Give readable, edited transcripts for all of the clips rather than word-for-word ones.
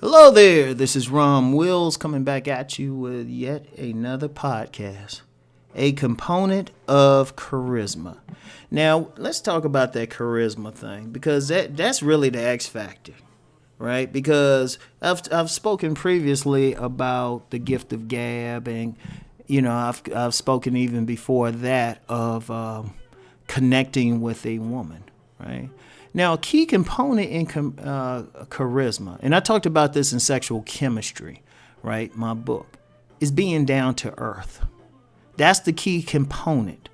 Hello there, this is Rom Wills coming back at you with yet another podcast. A component of charisma. Now, let's talk about that charisma thing because that's really the X factor, right? Because I've spoken previously about the gift of gab, and I've spoken even before that of connecting with a woman, right? Now, a key component in charisma, and I talked about this in Sexual Chemistry, right? My book, is being down to earth. That's the key component,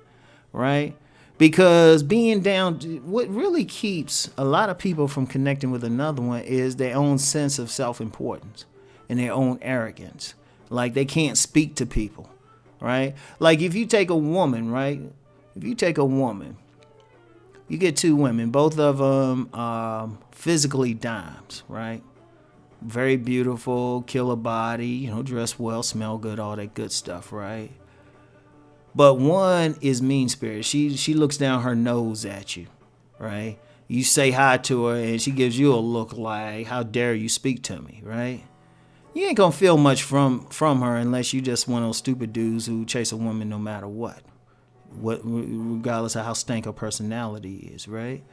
right? Because what really keeps a lot of people from connecting with another one is their own sense of self-importance and their own arrogance. Like they can't speak to people, right? Like if you take a woman, right? If you take a woman, you get two women, both of them physically dimes, right? Very beautiful, killer body, dress well, smell good, all that good stuff, right? But one is mean-spirited. She looks down her nose at you, right? You say hi to her, and she gives you a look like, how dare you speak to me, right? You ain't gonna feel much from her unless you just one of those stupid dudes who chase a woman no matter what, regardless of how stank her personality is, right?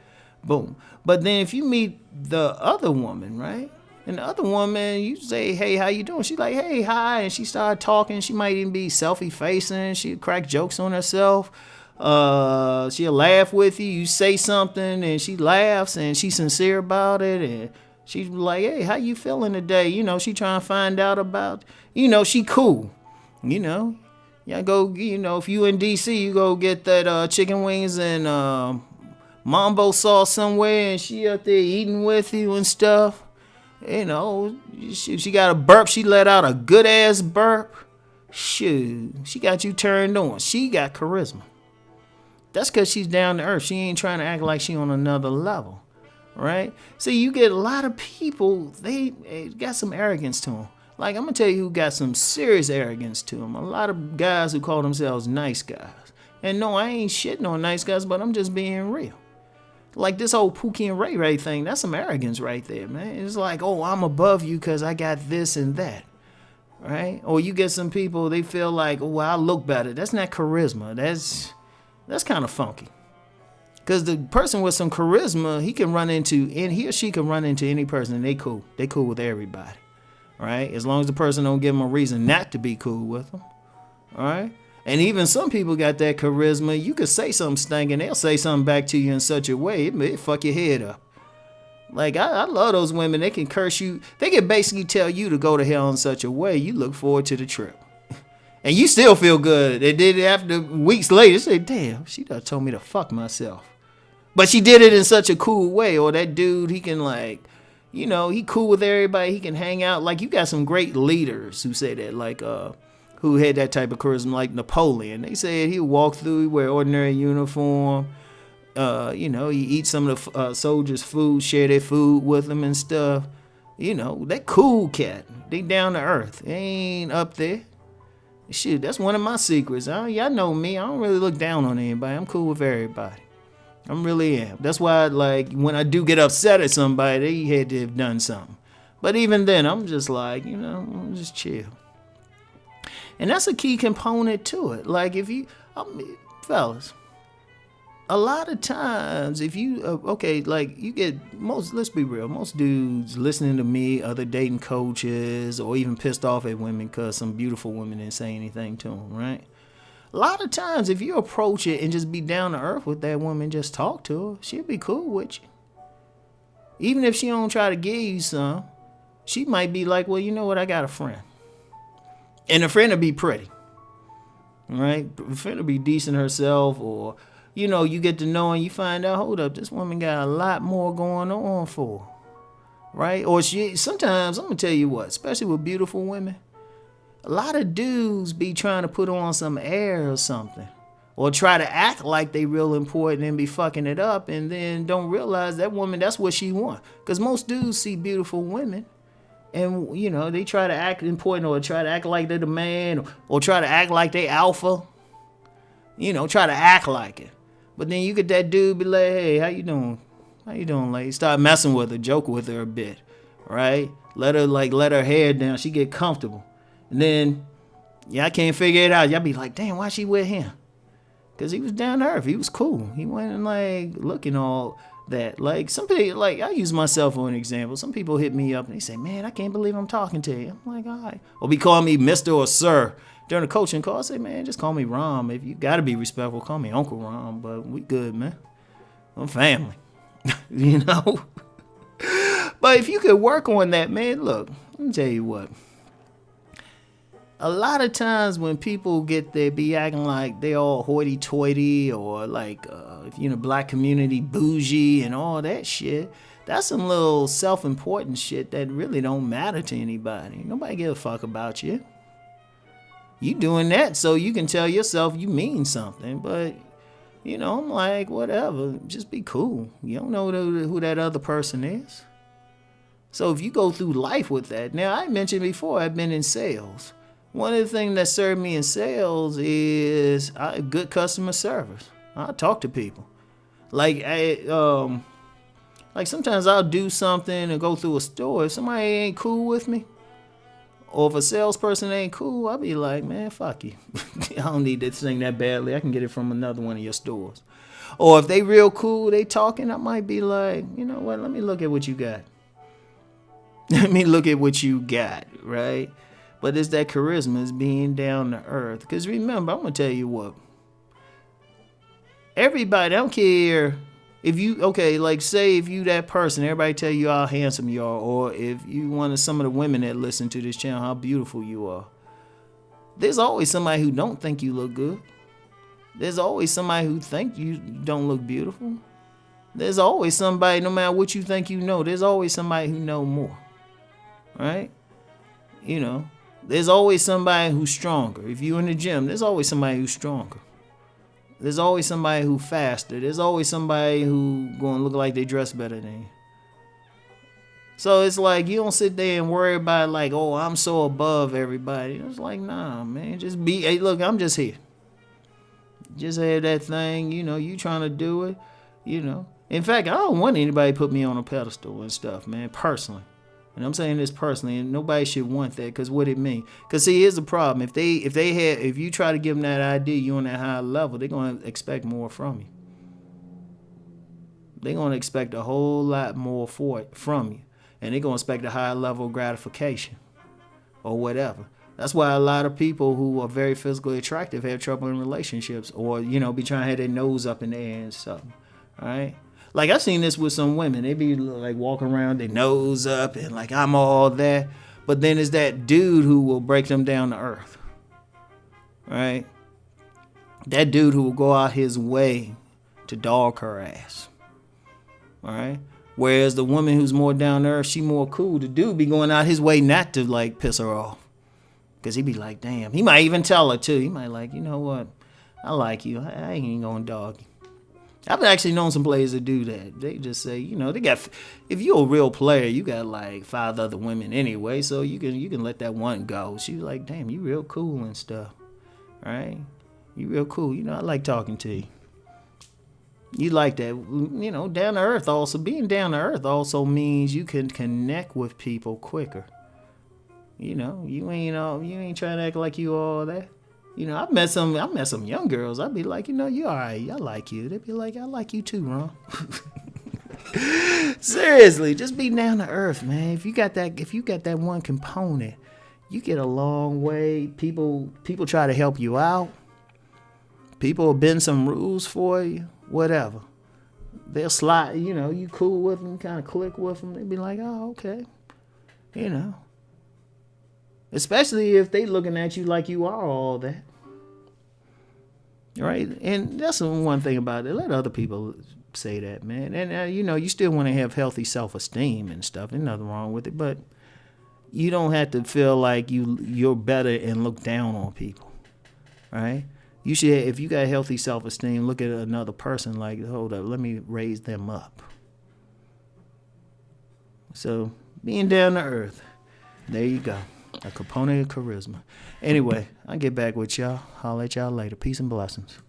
Boom. But then if you meet the other woman, right? And the other woman, you say, hey, how you doing? She's like, hey, hi. And she started talking. She might even be selfie-facing. She'll crack jokes on herself. She'll laugh with you. You say something, and she laughs, and she's sincere about it. And she's like, hey, how you feeling today? She trying to find out about, she cool. Yeah, go, if you in D.C., you go get that chicken wings and mambo sauce somewhere, and she up there eating with you and stuff. She got a burp. She let out a good-ass burp. Shoot, she got you turned on. She got charisma. That's because she's down to earth. She ain't trying to act like she on another level, right? See, you get a lot of people, they got some arrogance to them. Like, I'm going to tell you who got some serious arrogance to them. A lot of guys who call themselves nice guys. And no, I ain't shitting on nice guys, but I'm just being real. Like this whole Pookie and Ray Ray thing, that's some arrogance right there, man. It's like, oh, I'm above you because I got this and that, right? Or you get some people, they feel like, oh, I look better. That's not charisma. That's kind of funky. Because the person with some charisma, he or she can run into any person, and they cool. They cool with everybody, right? As long as the person don't give them a reason not to be cool with them, all right? And even some people got that charisma. You could say something stinking, they'll say something back to you in such a way, it may fuck your head up. Like, I love those women. They can curse you. They can basically tell you to go to hell in such a way, you look forward to the trip. And you still feel good. And then after weeks later, say, damn, she done told me to fuck myself. But she did it in such a cool way. Or that dude, he can he cool with everybody. He can hang out. Like, you got some great leaders who say that, like, who had that type of charisma, like Napoleon. They said he would walk through, he wear ordinary uniform, he eat some of the soldiers' food, share their food with them and stuff. That cool cat. They down to earth. They ain't up there. Shit, that's one of my secrets. Y'all know me. I don't really look down on anybody. I'm cool with everybody. I really am. That's why, like, when I do get upset at somebody, they had to have done something. But even then, I'm just like, I'm just chill. And that's a key component to it. Like, fellas, a lot of times, if you, you get let's be real, most dudes listening to me, other dating coaches, or even pissed off at women because some beautiful women didn't say anything to them, right? A lot of times, if you approach it and just be down to earth with that woman, just talk to her, she'll be cool with you. Even if she don't try to give you some, she might be like, well, you know what, I got a friend. And the friend will be pretty, right? The friend will be decent herself, or, you get to know and you find out, hold up, this woman got a lot more going on for her, right? Or sometimes, I'm going to tell you what, especially with beautiful women, a lot of dudes be trying to put on some air or something, or try to act like they real important and be fucking it up, and then don't realize that woman, that's what she want. Because most dudes see beautiful women, and, they try to act important, or try to act like they're the man, or try to act like they alpha. Try to act like it. But then you get that dude be like, hey, how you doing? How you doing, lady? Start messing with her, joke with her a bit, right? Let her hair down. She get comfortable. And then, I can't figure it out. Y'all be like, damn, why she with him? Because he was down to earth. He was cool. He wasn't like looking all that. Like some people, like I use myself for an example. Some people hit me up and they say, man, I can't believe I'm talking to you. I'm like, all right. Or be calling me Mr. or Sir during the coaching call. I say, man, just call me Rom. If you got to be respectful, call me Uncle Rom. But we good, man. I'm family. You know? But if you could work on that, man, look, let me tell you what. A lot of times when people be acting like they all hoity-toity or like, black community bougie and all that shit, that's some little self-important shit that really don't matter to anybody. Nobody give a fuck about you. You doing that so you can tell yourself you mean something, but, I'm like, whatever, just be cool. You don't know who that other person is. So if you go through life with that, now I mentioned before I've been in sales. One of the things that served me in sales is good customer service. I talk to people. Like sometimes I'll do something and go through a store. If somebody ain't cool with me, or if a salesperson ain't cool, I'll be like, man, fuck you. I don't need this thing that badly. I can get it from another one of your stores. Or if they real cool, they talking, I might be like, you know what, let me look at what you got. Let me look at what you got, right? But it's that charisma, it's being down to earth. Because remember, I'm going to tell you what. Everybody, I don't care if you, say if you that person, everybody tell you how handsome you are. Or if you one of some of the women that listen to this channel, how beautiful you are. There's always somebody who don't think you look good. There's always somebody who think you don't look beautiful. There's always somebody, no matter what you think you know, there's always somebody who know more. Right? There's always somebody who's stronger. If you're in the gym, there's always somebody who's stronger. There's always somebody who's faster. There's always somebody who going to look like they dress better than you. So it's like you don't sit there and worry about like, oh, I'm so above everybody. It's like, nah, man, just be, hey, look, I'm just here. Just have that thing, you trying to do it, In fact, I don't want anybody to put me on a pedestal and stuff, man, personally. And I'm saying this personally, and nobody should want that, because what it mean? Because see, here's the problem. If you try to give them that idea, you're on that high level, they're going to expect more from you. They're going to expect a whole lot more from you. And they're going to expect a high level of gratification or whatever. That's why a lot of people who are very physically attractive have trouble in relationships or, be trying to have their nose up in the air and stuff. All right? Like, I've seen this with some women. They be, like, walking around, their nose up, and, like, I'm all that. But then there's that dude who will break them down to earth. Right? That dude who will go out his way to dog her ass. All right? Whereas the woman who's more down to earth, she more cool. The dude be going out his way not to, like, piss her off. Because he be like, damn. He might even tell her, too. He might like, you know what? I like you. I ain't going to dog you. I've actually known some players that do that. They just say, they got, if you're a real player, you got like 5 other women anyway, so you can let that one go. She was like, damn, you real cool and stuff, right? You real cool. I like talking to you. You like that, down to earth also. Being down to earth also means you can connect with people quicker. You ain't trying to act like you all that. I met some young girls. I'd be like, you all right. I like you. They'd be like, I like you too, Ron. Seriously, just be down to earth, man. If you got that one component, you get a long way. People try to help you out. People will bend some rules for you, whatever. They'll slide, you cool with them, kind of click with them. They'd be like, oh, okay. Especially if they looking at you like you are all that. Right? And that's the one thing about it. Let other people say that, man. And, you still want to have healthy self-esteem and stuff. There's nothing wrong with it. But you don't have to feel like you're better and look down on people. Right? You should, if you got healthy self-esteem, look at another person like, hold up, let me raise them up. So, being down to earth. There you go. A component of charisma. Anyway, I'll get back with y'all. I'll let y'all later. Peace and blessings.